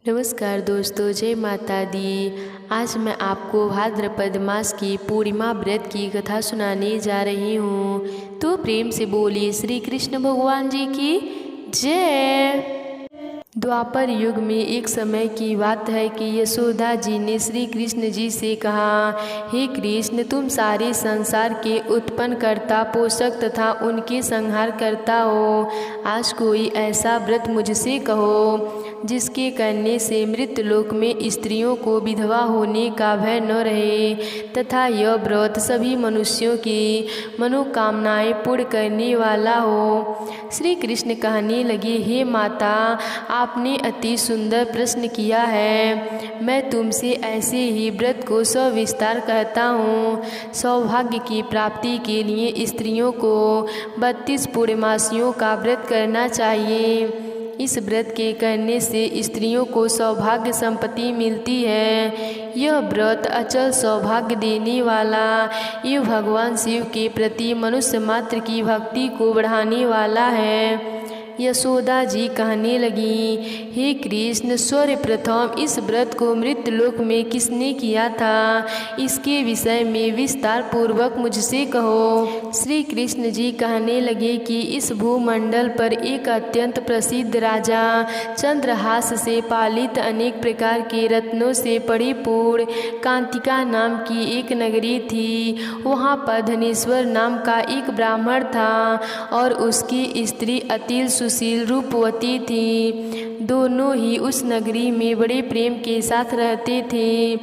नमस्कार दोस्तों, जय माता दी। आज मैं आपको भाद्रपद मास की पूर्णिमा व्रत की कथा सुनाने जा रही हूँ। तो प्रेम से बोलिए श्री कृष्ण भगवान जी की जय। द्वापर युग में एक समय की बात है कि यशोदा जी ने श्री कृष्ण जी से कहा, हे कृष्ण, तुम सारे संसार के उत्पन्न करता, पोषक तथा उनके संहार करता हो। आज कोई ऐसा व्रत मुझसे कहो जिसके करने से मृत्युलोक में स्त्रियों को विधवा होने का भय न रहे तथा यह व्रत सभी मनुष्यों की मनोकामनाएं पूर्ण करने वाला हो। श्री कृष्ण कहने लगे, हे माता, आपने अति सुंदर प्रश्न किया है। मैं तुमसे ऐसे ही व्रत को सविस्तार कहता हूँ। सौभाग्य की प्राप्ति के लिए स्त्रियों को 32 पूर्णमासियों का व्रत करना चाहिए। इस व्रत के करने से स्त्रियों को सौभाग्य संपत्ति मिलती है। यह व्रत अचल सौभाग्य देने वाला एवं भगवान शिव के प्रति मनुष्य मात्र की भक्ति को बढ़ाने वाला है। यशोदा जी कहने लगी, हे कृष्ण, सर्वप्रथम इस व्रत को मृत्युलोक में किसने किया था, इसके विषय में विस्तार पूर्वक मुझसे कहो। श्री कृष्ण जी कहने लगे कि इस भूमंडल पर एक अत्यंत प्रसिद्ध राजा चंद्रहास से पालित अनेक प्रकार के रत्नों से परिपूर्ण कांतिका नाम की एक नगरी थी। वहाँ पर धनेश्वर नाम का एक ब्राह्मण था और उसकी स्त्री अति सुशील रूपवती थी। दोनों ही उस नगरी में बड़े प्रेम के साथ रहते थे।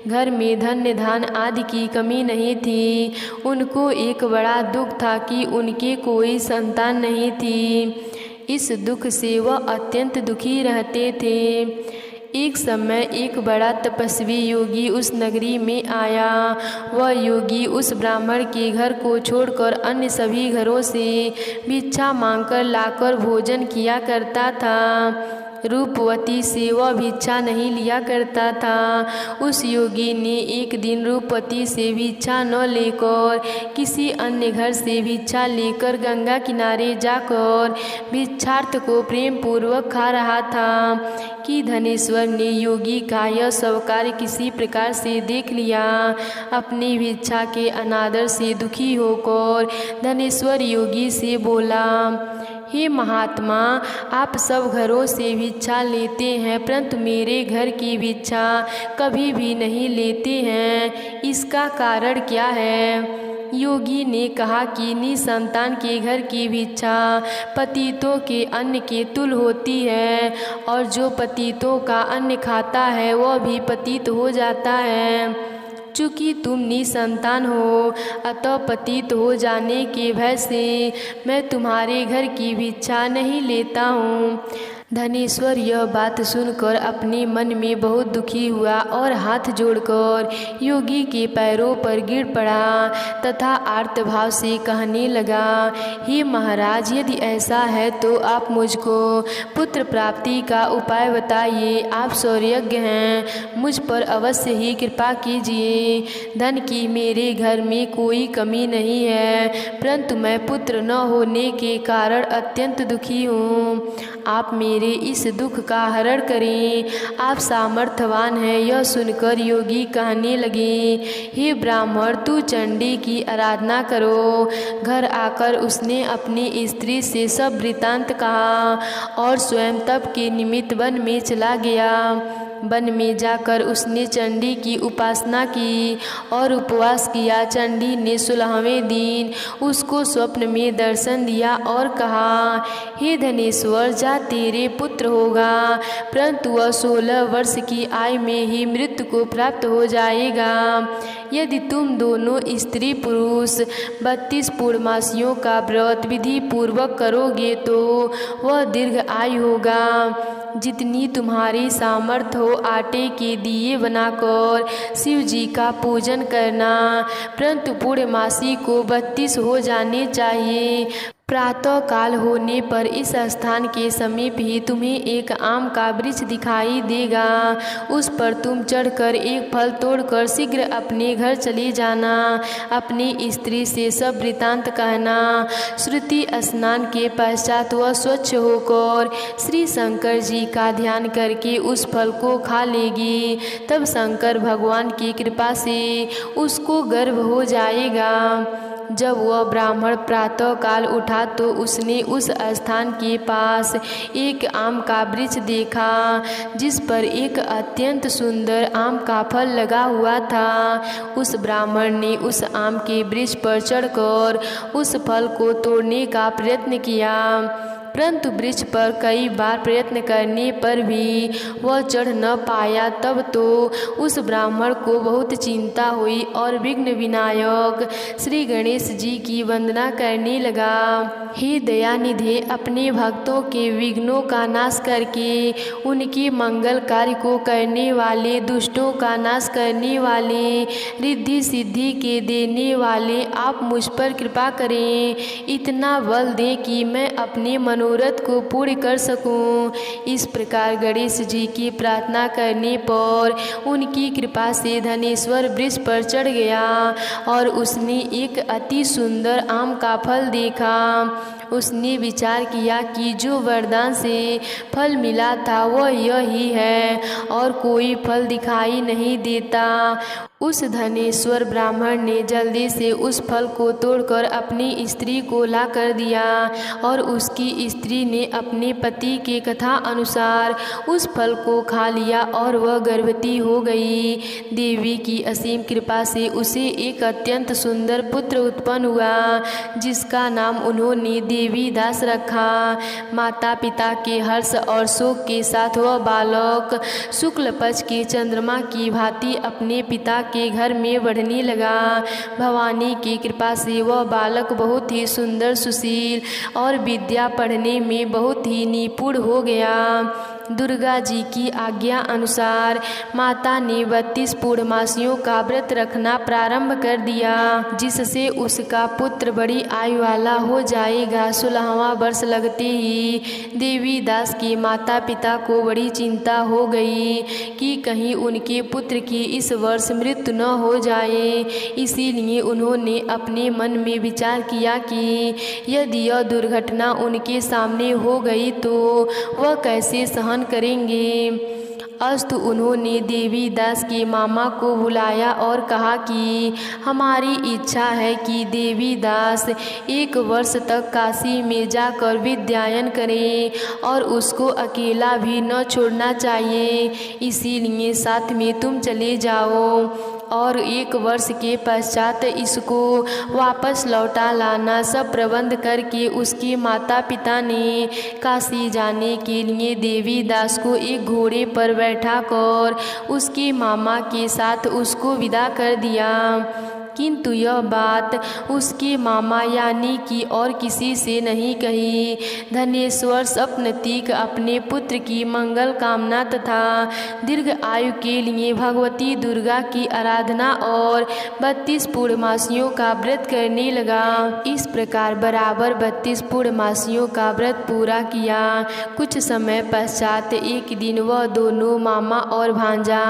घर में धन्य धान आदि की कमी नहीं थी। उनको एक बड़ा दुख था कि उनके कोई संतान नहीं थी। इस दुख से वह अत्यंत दुखी रहते थे। एक समय एक बड़ा तपस्वी योगी उस नगरी में आया। वह योगी उस ब्राह्मण के घर को छोड़कर अन्य सभी घरों से भिक्षा मांगकर लाकर भोजन किया करता था। रूपवती से वह भिक्षा नहीं लिया करता था। उस योगी ने एक दिन रूपवती से भिक्षा न लेकर किसी अन्य घर से भिक्षा लेकर गंगा किनारे जाकर भिक्षार्थ को प्रेम पूर्वक खा रहा था कि धनेश्वर ने योगी का यह सब कार्य किसी प्रकार से देख लिया। अपनी भिक्षा के अनादर से दुखी होकर धनेश्वर योगी से बोला, हे महात्मा, आप सब घरों से भिक्षा लेते हैं परंतु मेरे घर की भिक्षा कभी भी नहीं लेते हैं। इसका कारण क्या है? योगी ने कहा कि निसंतान के घर की भिक्षा पतितों के अन्न के तुल होती है और जो पतितों का अन्न खाता है वह भी पतित हो जाता है। चूँकि तुम निसंतान हो अतः पतित हो जाने के भय से मैं तुम्हारे घर की भिक्षा नहीं लेता हूँ। धनेश्वर यह बात सुनकर अपने मन में बहुत दुखी हुआ और हाथ जोड़कर योगी के पैरों पर गिर पड़ा तथा आर्त भाव से कहने लगा, हे महाराज, यदि ऐसा है तो आप मुझको पुत्र प्राप्ति का उपाय बताइए। आप शौर्यज्ञ हैं, मुझ पर अवश्य ही कृपा कीजिए। धन की मेरे घर में कोई कमी नहीं है परंतु मैं पुत्र न होने के कारण अत्यंत दुखी हूँ। आप मेरे इस दुख का हरण करें। आप सामर्थ्यवान हैं। यह सुनकर योगी कहने लगे, हे ब्राह्मण, तू चंडी की आराधना करो। घर आकर उसने अपनी स्त्री से सब वृतांत कहा और स्वयं तप के निमित्त वन में चला गया। वन में जाकर उसने चंडी की उपासना की और उपवास किया। चंडी ने 16वें दिन उसको स्वप्न में दर्शन दिया और कहा, हे धनेश्वर, जा तेरे पुत्र होगा परंतु वह 16 वर्ष की आयु में ही मृत्यु को प्राप्त हो जाएगा। यदि तुम दोनों स्त्री पुरुष 32 पूर्णमासियों का व्रत विधि पूर्वक करोगे तो वह दीर्घ आयु होगा। जितनी तुम्हारी सामर्थ्य हो आटे के दिए बनाकर शिव जी का पूजन करना, परंतु पूर्णमासी को 32 हो जाने चाहिए। प्रातः काल होने पर इस स्थान के समीप ही तुम्हें एक आम का वृक्ष दिखाई देगा। उस पर तुम चढ़कर एक फल तोड़कर शीघ्र अपने घर चले जाना। अपनी स्त्री से सब वृतांत कहना। श्रुति स्नान के पश्चात वह स्वच्छ होकर श्री शंकर जी का ध्यान करके उस फल को खा लेगी। तब शंकर भगवान की कृपा से उसको गर्भ हो जाएगा। जब वह ब्राह्मण प्रातः काल उठा तो उसने उस स्थान के पास एक आम का वृक्ष देखा जिस पर एक अत्यंत सुंदर आम का फल लगा हुआ था। उस ब्राह्मण ने उस आम के वृक्ष पर चढ़कर उस फल को तोड़ने का प्रयत्न किया, परंतु वृक्ष पर कई बार प्रयत्न करने पर भी वह चढ़ न पाया। तब तो उस ब्राह्मण को बहुत चिंता हुई और विघ्न विनायक श्री गणेश जी की वंदना करने लगा। हे दयानिधे, अपने भक्तों के विघ्नों का नाश करके उनके मंगल कार्य को करने वाले, दुष्टों का नाश करने वाले, रिद्धि सिद्धि के देने वाले, आप मुझ पर कृपा करें। इतना बल दें कि मैं अपने मनोरथ को पूर्ण कर सकूं। इस प्रकार गणेश जी की प्रार्थना करने पर उनकी कृपा से धनेश्वर वृक्ष पर चढ़ गया और उसने एक अति सुंदर आम का फल देखा। उसने विचार किया कि जो वरदान से फल मिला था वह यही है और कोई फल दिखाई नहीं देता। उस धनेश्वर ब्राह्मण ने जल्दी से उस फल को तोड़कर अपनी स्त्री को ला कर दिया और उसकी स्त्री ने अपने पति के कथा अनुसार उस फल को खा लिया और वह गर्भवती हो गई। देवी की असीम कृपा से उसे एक अत्यंत सुंदर पुत्र उत्पन्न हुआ जिसका नाम उन्होंने देवी दास रखा। माता पिता के हर्ष और शोक के साथ वह बालक शुक्ल पक्ष के चंद्रमा की भांति अपने पिता के घर में बढ़ने लगा। भवानी की कृपा से वह बालक बहुत ही सुंदर, सुशील और विद्या पढ़ने में बहुत ही निपुण हो गया। दुर्गा जी की आज्ञा अनुसार माता ने 32 पूर्णमासियों का व्रत रखना प्रारंभ कर दिया जिससे उसका पुत्र बड़ी आयु वाला हो जाएगा। 16वां वर्ष लगते ही देवी दास के माता पिता को बड़ी चिंता हो गई कि कहीं उनके पुत्र की इस वर्ष मृत्यु न हो जाए। इसीलिए उन्होंने अपने मन में विचार किया कि यदि यह दुर्घटना उनके सामने हो गई तो वह कैसे सहन करेंगे। अस्तु उन्होंने देवी दास के मामा को बुलाया और कहा कि हमारी इच्छा है कि देवी दास 1 वर्ष तक काशी में जाकर विद्यायन करें और उसको अकेला भी न छोड़ना चाहिए। इसीलिए साथ में तुम चले जाओ और 1 वर्ष के पश्चात इसको वापस लौटा लाना। सब प्रबंध करके उसके माता पिता ने काशी जाने के लिए देवी दास को एक घोड़े पर बैठाकर उसके मामा के साथ उसको विदा कर दिया। किंतु यह बात उसके मामा यानी कि और किसी से नहीं कही। धनेश्वर स्वप्नतीक अपने पुत्र की मंगल कामना तथा दीर्घ आयु के लिए भगवती दुर्गा की आराधना और 32 पूर्णमासियों का व्रत करने लगा। इस प्रकार बराबर 32 पूर्णमासियों का व्रत पूरा किया। कुछ समय पश्चात एक दिन वह दोनों मामा और भांजा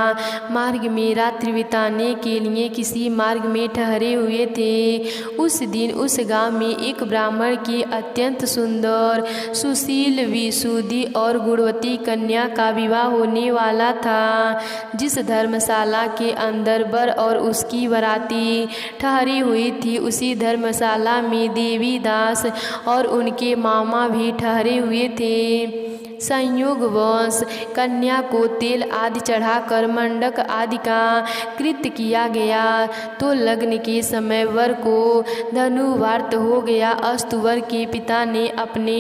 मार्ग में रात्रि बिताने के लिए किसी मार्ग में ठहरे हुए थे। उस दिन उस गांव में एक ब्राह्मण की अत्यंत सुंदर, सुशील, विशुद्धि और गुणवती कन्या का विवाह होने वाला था। जिस धर्मशाला के अंदर वर और उसकी बराती ठहरी हुई थी उसी धर्मशाला में देवी दास और उनके मामा भी ठहरे हुए थे। संयोगवश कन्या को तेल आदि चढ़ाकर मंडक आदि का कृत्य किया गया तो लग्न के समय वर को धनुवार्त हो गया। अस्तु वर के पिता ने अपने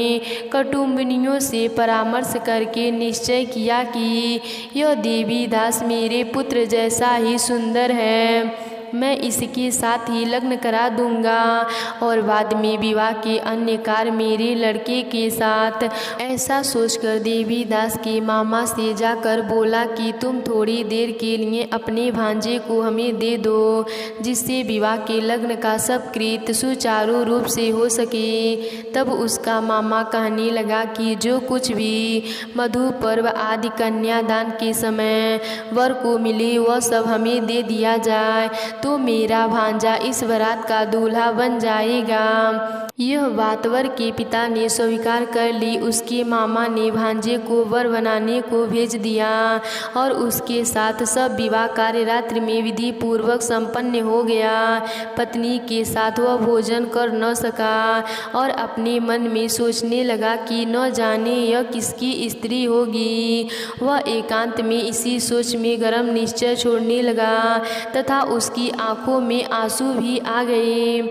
कुटुंबिनियों से परामर्श करके निश्चय किया कि यह देवी दास मेरे पुत्र जैसा ही सुंदर है मैं इसके साथ ही लग्न करा दूंगा और बाद में विवाह के अन्य कार्य मेरे लड़के के साथ। ऐसा सोचकर देवीदास के मामा से जाकर बोला कि तुम थोड़ी देर के लिए अपने भांजे को हमें दे दो, जिससे विवाह के लग्न का सब कृत्य सुचारू रूप से हो सके। तब उसका मामा कहने लगा कि जो कुछ भी मधु पर्व आदि कन्यादान के समय वर को मिले वह सब हमें दे दिया जाए, तो मेरा भांजा इस बारात का दूल्हा बन जाएगा। यह बात वर के पिता ने स्वीकार कर ली। उसके मामा ने भांजे को वर बनाने को भेज दिया और उसके साथ सब विवाह कार्य रात्रि में विधि पूर्वक संपन्न हो गया। पत्नी के साथ वह भोजन कर न सका और अपने मन में सोचने लगा कि न जाने यह किसकी स्त्री होगी। वह एकांत में इसी सोच में गर्म निश्चय छोड़ने लगा तथा उसकी आंखों में आंसू भी आ गए।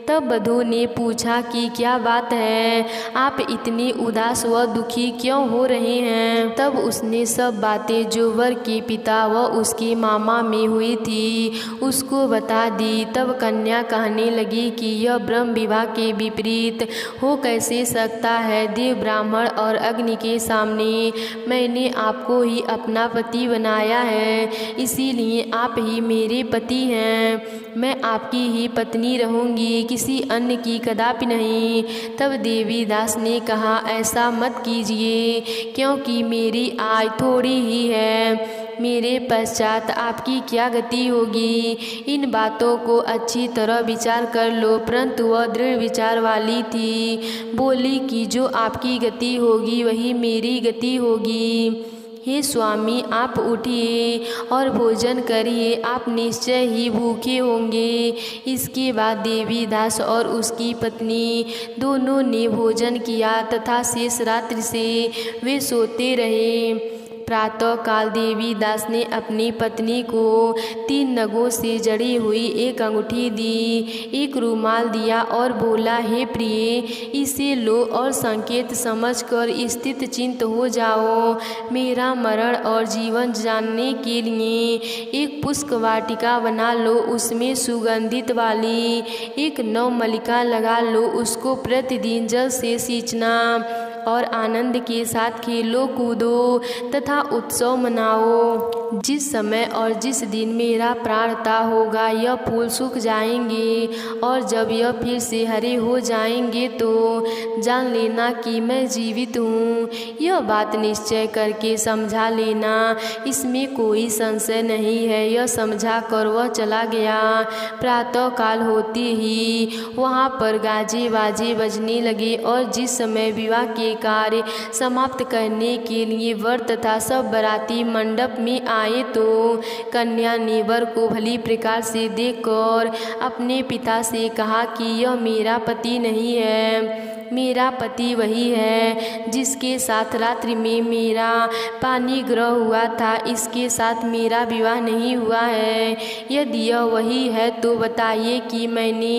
तब वधू ने पूछा कि क्या बात है, आप इतने उदास व दुखी क्यों हो रहे हैं। तब उसने सब बातें जो वर के पिता व उसके मामा में हुई थी उसको बता दी। तब कन्या कहने लगी कि यह ब्रह्म विवाह के विपरीत हो कैसे सकता है। देव ब्राह्मण और अग्नि के सामने मैंने आपको ही अपना पति बनाया है, इसीलिए आप ही मेरे पति हैं। मैं आपकी ही पत्नी रहूंगी, किसी अन्य की कदापि नहीं। तब देवीदास ने कहा, ऐसा मत कीजिए, क्योंकि मेरी आयु थोड़ी ही है। मेरे पश्चात आपकी क्या गति होगी, इन बातों को अच्छी तरह विचार कर लो। परंतु वह दृढ़ विचार वाली थी, बोली कि जो आपकी गति होगी वही मेरी गति होगी। हे स्वामी, आप उठिए और भोजन करिए, आप निश्चय ही भूखे होंगे। इसके बाद देवीदास और उसकी पत्नी दोनों ने भोजन किया तथा शेष रात्रि से वे सोते रहे। प्रातः काल देवीदास ने अपनी पत्नी को 3 नगों से जड़ी हुई एक अंगूठी दी, एक रुमाल दिया और बोला, हे प्रिय, इसे लो और संकेत समझकर स्थित चिंत हो जाओ। मेरा मरण और जीवन जानने के लिए एक पुष्प वाटिका बना लो, उसमें सुगंधित वाली एक नवमल्लिका लगा लो, उसको प्रतिदिन जल से सींचना और आनंद के साथ खेलो कूदो तथा उत्सव मनाओ। जिस समय और जिस दिन मेरा प्राणता होगा यह फूल सूख जाएंगे और जब यह फिर से हरे हो जाएंगे तो जान लेना कि मैं जीवित हूँ। यह बात निश्चय करके समझा लेना, इसमें कोई संशय नहीं है। यह समझा कर वह चला गया। प्रातः काल होते ही वहाँ पर गाजे बाजे बजने लगे और जिस समय विवाह के कार्य समाप्त करने के लिए वर तथा सब बाराती मंडप में आए तो कन्या ने वर को भली प्रकार से देखकर अपने पिता से कहा कि यह मेरा पति नहीं है, मेरा पति वही है जिसके साथ रात्रि में मेरा पानी ग्रह हुआ था, इसके साथ मेरा विवाह नहीं हुआ है। यदि यह वही है तो बताइए कि मैंने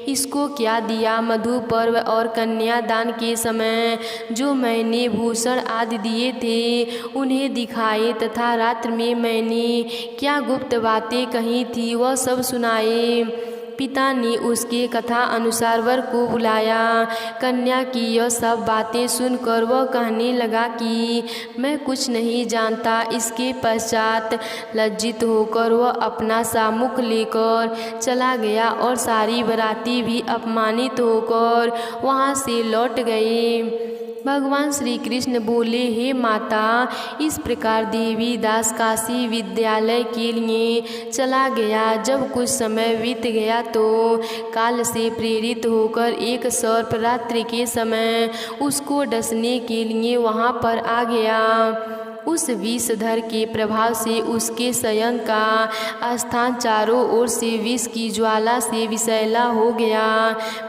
इसको क्या दिया। मधु पर्व और कन्यादान के समय जो मैंने भूषण आदि दिए थे उन्हें दिखाए तथा रात्र में मैंने क्या गुप्त बातें कही थी वह सब सुनाए। पिता ने उसके कथा अनुसार वर को बुलाया। कन्या की यह सब बातें सुनकर वह कहने लगा कि मैं कुछ नहीं जानता। इसके पश्चात लज्जित होकर वह अपना सामुख लेकर चला गया और सारी बाराती भी अपमानित होकर वहाँ से लौट गए। भगवान श्री कृष्ण बोले, हे माता, इस प्रकार देवीदास काशी विद्यालय के लिए चला गया। जब कुछ समय बीत गया तो काल से प्रेरित होकर एक सर्प रात्रि के समय उसको डसने के लिए वहाँ पर आ गया। उस विषधर के प्रभाव से उसके शयन का स्थान चारों ओर से विष की ज्वाला से विषैला हो गया,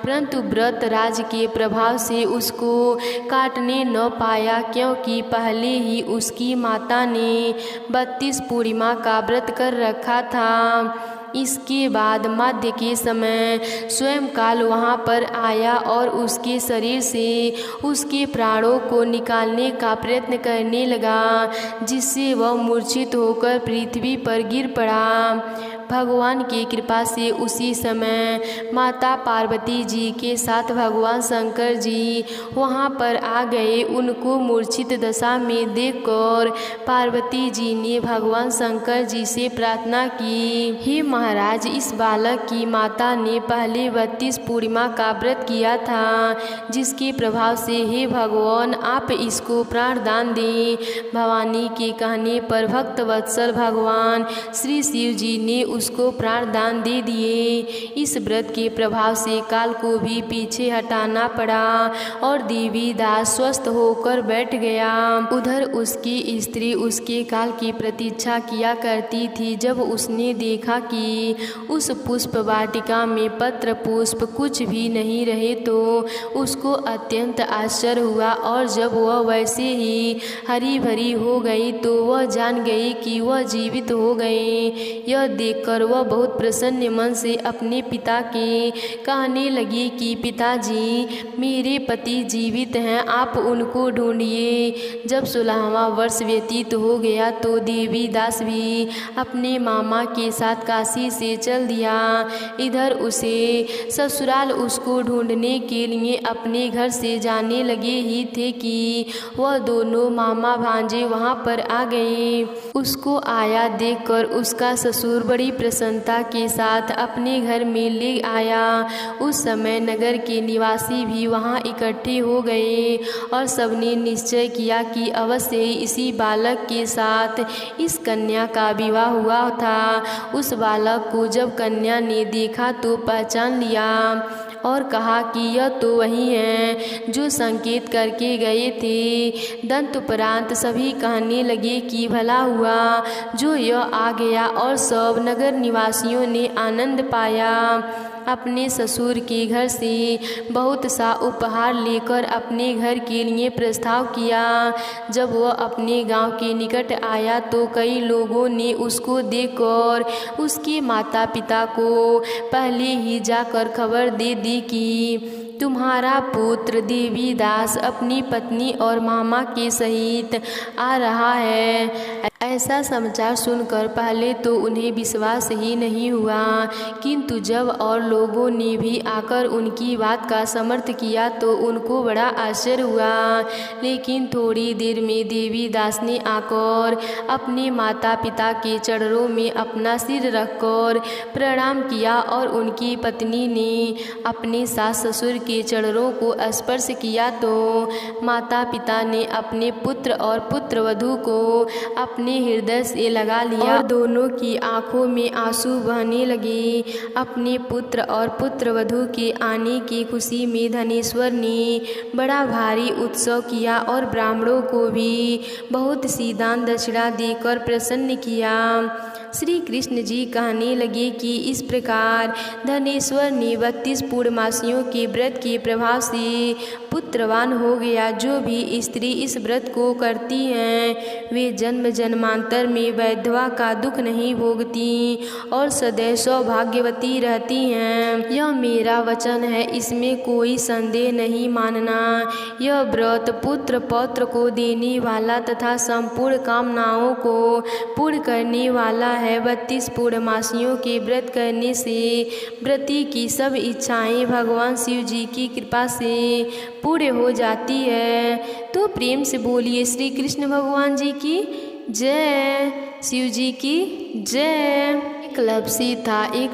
परंतु व्रत राज के प्रभाव से उसको काटने न पाया, क्योंकि पहले ही उसकी माता ने 32 पूर्णिमा का व्रत कर रखा था। इसके बाद मध्य के समय स्वयं काल वहाँ पर आया और उसके शरीर से उसके प्राणों को निकालने का प्रयत्न करने लगा, जिससे वह मूर्छित होकर पृथ्वी पर गिर पड़ा। भगवान की कृपा से उसी समय माता पार्वती जी के साथ भगवान शंकर जी वहाँ पर आ गए। उनको मूर्छित दशा में देखकर पार्वती जी ने भगवान शंकर जी से प्रार्थना की, हे महाराज, इस बालक की माता ने पहले 32 पूर्णिमा का व्रत किया था, जिसके प्रभाव से हे भगवान आप इसको प्राण दान दें। भवानी के कहने पर भक्त वत्सल भगवान श्री शिव जी ने उसको प्राण दान दे दिए। इस व्रत के प्रभाव से काल को भी पीछे हटाना पड़ा और देवी दास स्वस्थ होकर बैठ गया। उधर उसकी स्त्री उसके काल की प्रतीक्षा किया करती थी। जब उसने देखा कि उस पुष्प वाटिका में पत्र पुष्प कुछ भी नहीं रहे तो उसको अत्यंत आश्चर्य हुआ, और जब वह वैसे ही हरी भरी हो गई तो वह जान गई कि वह जीवित हो गए। यह देखकर वह बहुत प्रसन्न मन से अपने पिता के कहने लगी कि पिताजी, मेरे पति जीवित हैं, आप उनको ढूंढिए। जब 16वां वर्ष व्यतीत हो गया तो देवी दास भी अपने मामा के साथ काशी से चल दिया। इधर उसे ससुराल उसको ढूंढने के लिए अपने घर से जाने लगे ही थे कि वह दोनों मामा भांजे वहाँ पर आ गए। उसको आया देखकर उसका ससुर बड़ी प्रसन्नता के साथ अपने घर में ले आया। उस समय नगर के निवासी भी वहाँ इकट्ठे हो गए और सबने निश्चय किया कि अवश्य ही इसी बालक के साथ इस कन्या का विवाह हुआ था। उस बालक को जब कन्या ने देखा तो पहचान लिया और कहा कि यह तो वही है जो संकेत करके गए थे। दंत उपरांत सभी कहने लगे कि भला हुआ जो यह आ गया, और सब नगर निवासियों ने आनंद पाया। अपने ससुर के घर से बहुत सा उपहार लेकर अपने घर के लिए प्रस्ताव किया। जब वह अपने गांव के निकट आया तो कई लोगों ने उसको देखकर उसके माता पिता को पहले ही जाकर खबर दे दी कि तुम्हारा पुत्र देवी दास अपनी पत्नी और मामा के सहित आ रहा है। ऐसा समाचार सुनकर पहले तो उन्हें विश्वास ही नहीं हुआ, किंतु जब और लोगों ने भी आकर उनकी बात का समर्थन किया तो उनको बड़ा आश्चर्य हुआ। लेकिन थोड़ी देर में देवी दास ने आकर अपने माता पिता के चरणों में अपना सिर रखकर प्रणाम किया और उनकी पत्नी ने अपने सास ससुर के चरणों को स्पर्श किया तो माता पिता ने अपने पुत्र और पुत्र वधू को अपने हृदय से लगा लिया और दोनों की आंखों में आंसू बहने लगे। अपने पुत्र और पुत्र वधू के आने की खुशी में धनेश्वर ने बड़ा भारी उत्सव किया और ब्राह्मणों को भी बहुत सी दान दक्षिणा देकर प्रसन्न किया। श्री कृष्ण जी कहने लगे कि इस प्रकार धनेश्वर ने 32 पूर्णमासियों के व्रत के प्रभाव से पुत्रवान हो गया। जो भी स्त्री इस व्रत को करती हैं वे जन्म जन्मांतर में वैधवा का दुख नहीं भोगती और सदैव सौभाग्यवती रहती हैं। यह मेरा वचन है, इसमें कोई संदेह नहीं मानना। यह व्रत पुत्र पौत्र को देने वाला तथा संपूर्ण कामनाओं को पूर्ण करने वाला है। 32 पूर्णमासियों के व्रत करने से व्रती की सब इच्छाएं भगवान शिव जी की कृपा से पूर्ण हो जाती है। तो प्रेम से बोलिए श्री कृष्ण भगवान जी की जय, शिव जी की जय। एक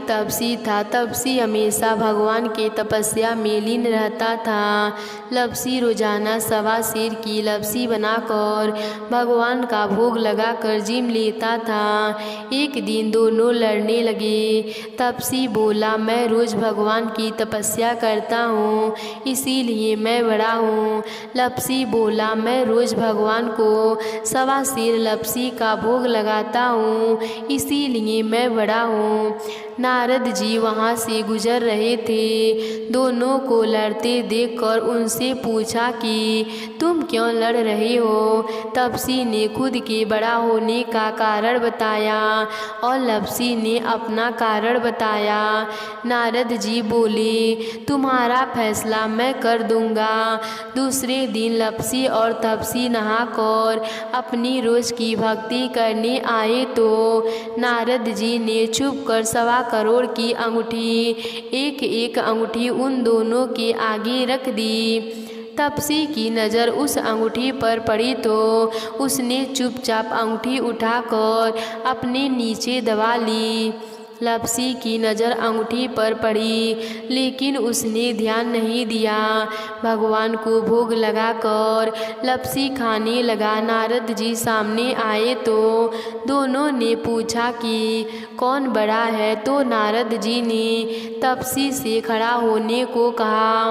तपसी था। तपसी हमेशा भगवान के तपस्या में लीन रहता था। लपसी रोजाना 1.25 सेर की लपसी बनाकर भगवान का भोग लगाकर जिम लेता था। एक दिन दोनों लड़ने लगे। तपसी बोला, मैं रोज भगवान की तपस्या करता हूँ, इसीलिए मैं बड़ा हूँ। लपसी बोला, मैं रोज भगवान को 1.25 सेर लपसी का भोग लगाता हूँ, इसीलिए मैं बड़ा हूँ। नारद जी वहाँ से गुजर रहे थे। दोनों को लड़ते देखकर उनसे पूछा कि तुम क्यों लड़ रहे हो। तपसी ने खुद के बड़ा होने का कारण बताया और लपसी ने अपना कारण बताया। नारद जी बोले, तुम्हारा फैसला मैं कर दूंगा। दूसरे दिन लपसी और तपसी नहाकर अपनी रोज की भक्ति करने आए तो नारद जी ने छुपकर 1.25 करोड़ की अंगूठी एक एक अंगूठी उन दोनों के आगे रख दी। तपसी की नज़र उस अंगूठी पर पड़ी तो उसने चुपचाप अंगूठी उठाकर अपने नीचे दबा ली। लपसी की नज़र अंगूठी पर पड़ी लेकिन उसने ध्यान नहीं दिया। भगवान को भोग लगाकर लपसी खाने लगा। नारद जी सामने आए तो दोनों ने पूछा कि कौन बड़ा है, तो नारद जी ने तपसी से खड़ा होने को कहा।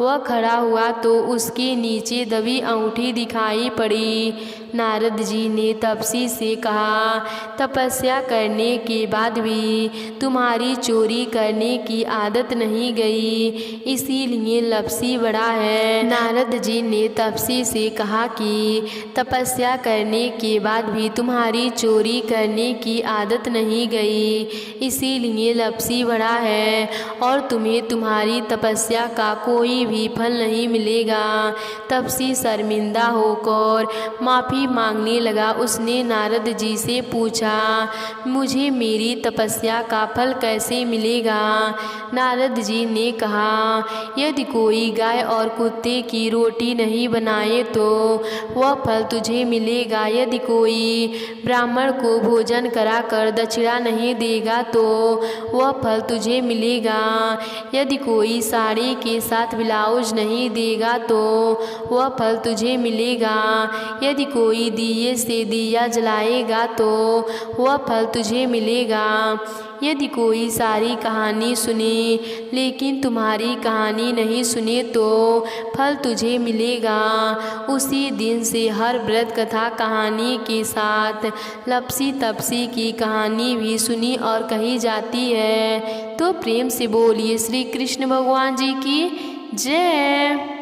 वह खड़ा हुआ तो उसके नीचे दबी अंगूठी दिखाई पड़ी। नारद जी ने तपसी से कहा, तपस्या करने के बाद भी तुम्हारी चोरी करने की आदत नहीं गई, इसीलिए लपसी बड़ा है। नारद जी ने तपसी से कहा कि तपस्या करने के बाद भी तुम्हारी चोरी करने की आदत नहीं गई, इसीलिए लपसी बड़ा है और तुम्हें तुम्हारी तपस्या का कोई भी फल नहीं मिलेगा। तपसी शर्मिंदा होकर माफ़ी मांगने लगा। उसने नारद जी से पूछा, मुझे मेरी तपस्या का फल कैसे मिलेगा। नारद जी ने कहा, यदि कोई गाय और कुत्ते की रोटी नहीं बनाए तो वह फल तुझे मिलेगा। यदि कोई ब्राह्मण को भोजन कराकर दक्षिणा नहीं देगा तो वह फल तुझे मिलेगा। यदि कोई साड़ी के साथ ब्लाउज नहीं देगा तो वह फल तुझे मिलेगा। यदि कोई दिए से दिया जलाएगा तो वह फल तुझे मिलेगा। यदि कोई सारी कहानी सुने लेकिन तुम्हारी कहानी नहीं सुने तो फल तुझे मिलेगा। उसी दिन से हर व्रत कथा कहानी के साथ लपसी तपसी की कहानी भी सुनी और कही जाती है। तो प्रेम से बोलिए श्री कृष्ण भगवान जी की जय।